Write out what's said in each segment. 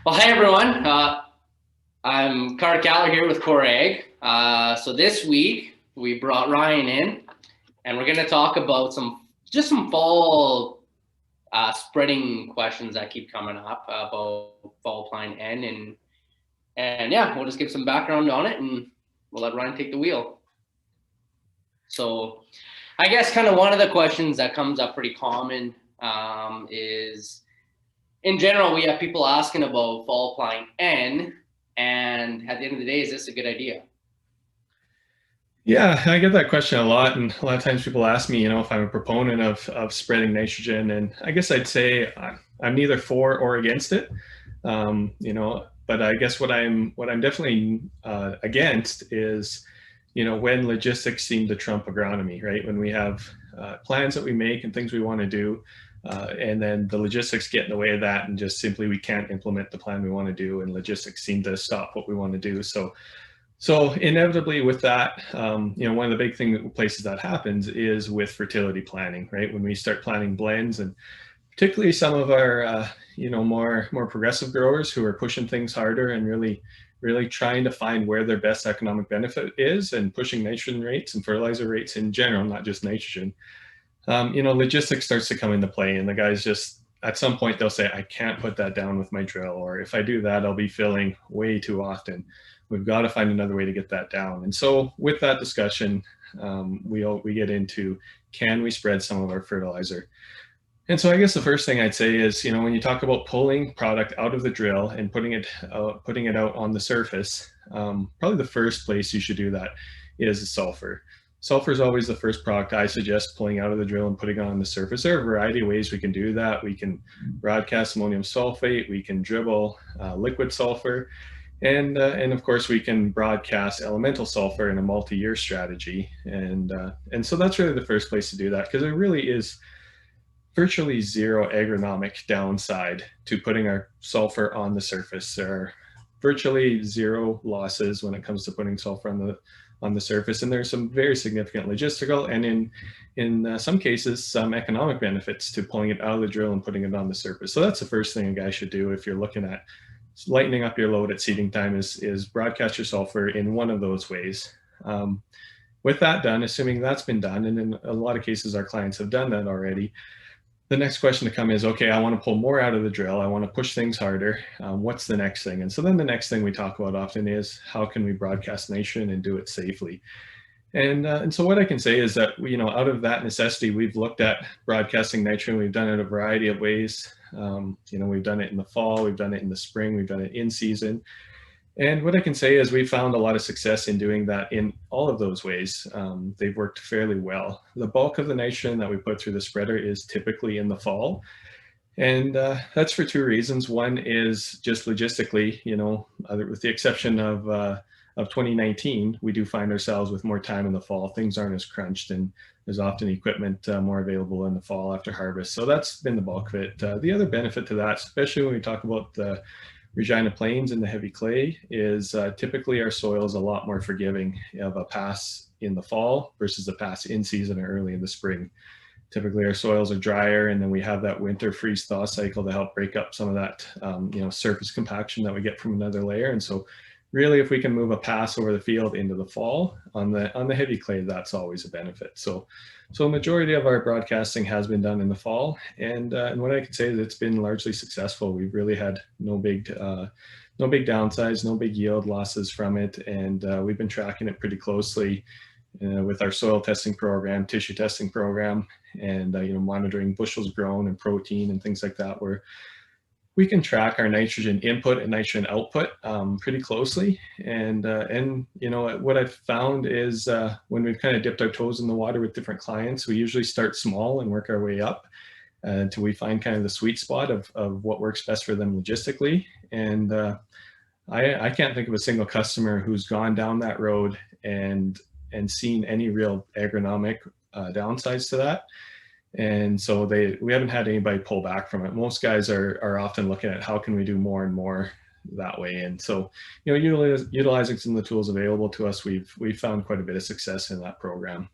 Well, hey everyone. I'm Carter Caller here with Core Ag. So this week we brought Ryan in, and we're going to talk about some fall spreading questions that keep coming up about fall pine N, and yeah, we'll just give some background on it, and we'll let Ryan take the wheel. So, I guess kind of one of the questions that comes up pretty common is in general, we have people asking about fall applying N, and at the end of the day, is this a good idea? Yeah, I get that question a lot, and a lot of times people ask me, if I'm a proponent of spreading nitrogen, and I guess I'd say I'm neither for or against it. But I guess what I'm definitely against is, when logistics seem to trump agronomy, right? When we have plans that we make and things we want to do, and then the logistics get in the way of that, and just simply we can't implement the plan we want to do, and logistics seem to stop what we want to do. So inevitably with that, one of the places that happens is with fertility planning, right? When we start planning blends, and particularly some of our, more progressive growers who are pushing things harder and really trying to find where their best economic benefit is, and pushing nitrogen rates and fertilizer rates in general, not just nitrogen. Logistics starts to come into play, and the guys just at some point they'll say, I can't put that down with my drill, or if I do that, I'll be filling way too often. We've got to find another way to get that down. And so with that discussion, we get into, can we spread some of our fertilizer? And so I guess the first thing I'd say is, when you talk about pulling product out of the drill and putting it out on the surface, probably the first place you should do that is the sulfur. Sulfur is always the first product I suggest pulling out of the drill and putting on the surface. There are a variety of ways we can do that. We can broadcast ammonium sulfate, we can dribble liquid sulfur, and of course we can broadcast elemental sulfur in a multi-year strategy. And so that's really the first place to do that, because there really is virtually zero agronomic downside to putting our sulfur on the surface. There are virtually zero losses when it comes to putting sulfur on the surface, and there's some very significant logistical and in some cases some economic benefits to pulling it out of the drill and putting it on the surface. So that's the first thing a guy should do if you're looking at lightening up your load at seeding time, is broadcast your sulfur in one of those ways. With that done, assuming that's been done, and in a lot of cases our clients have done that already, the next question to come is, okay, I want to pull more out of the drill. I want to push things harder. What's the next thing? And so then the next thing we talk about often is, how can we broadcast nitrogen and do it safely? And so what I can say is that, out of that necessity, we've looked at broadcasting nitrogen. We've done it a variety of ways. We've done it in the fall, we've done it in the spring, we've done it in season. And what I can say is we found a lot of success in doing that in all of those ways. They've worked fairly well. The bulk of the nitrogen that we put through the spreader is typically in the fall. And that's for two reasons. One is just logistically, with the exception of 2019, we do find ourselves with more time in the fall. Things aren't as crunched, and there's often equipment more available in the fall after harvest. So that's been the bulk of it. The other benefit to that, especially when we talk about the Regina Plains and the heavy clay, is typically our soil is a lot more forgiving of a pass in the fall versus a pass in season or early in the spring. Typically our soils are drier, and then we have that winter freeze thaw cycle to help break up some of that surface compaction that we get from another layer. And so really, if we can move a pass over the field into the fall on the heavy clay, that's always a benefit. So a majority of our broadcasting has been done in the fall, and what I can say is it's been largely successful. We've really had no big downsides, no big yield losses from it, and we've been tracking it pretty closely with our soil testing program, tissue testing program, and monitoring bushels grown and protein and things like that, where we can track our nitrogen input and nitrogen output pretty closely. And what I've found is when we've kind of dipped our toes in the water with different clients, we usually start small and work our way up until we find kind of the sweet spot of what works best for them logistically. And I can't think of a single customer who's gone down that road and seen any real agronomic downsides to that. And so we haven't had anybody pull back from it. Most guys are often looking at how can we do more and more that way. And so, utilizing some of the tools available to us, we've found quite a bit of success in that program.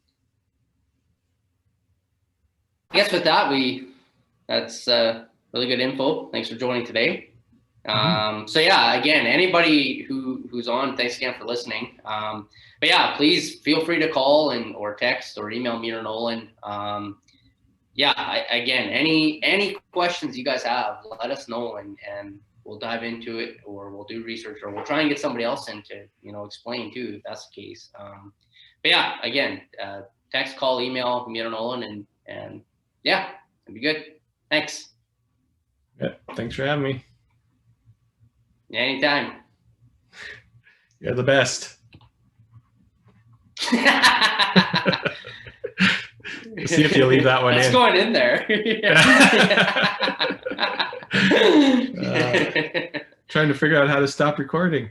I guess with that, that's really good info. Thanks for joining today. So yeah, again, anybody who's on, thanks again for listening. But yeah, please feel free to call or text or email me or Nolan. Yeah, again, any questions you guys have, let us know, and we'll dive into it, or we'll do research, or we'll try and get somebody else in to, explain too, if that's the case. But yeah, again, text, call, email me or Nolan, and yeah, it'd be good. Thanks. Yeah, thanks for having me. Yeah, anytime. You're the best. See if you leave that one That's in. going in there. Trying to figure out how to stop recording.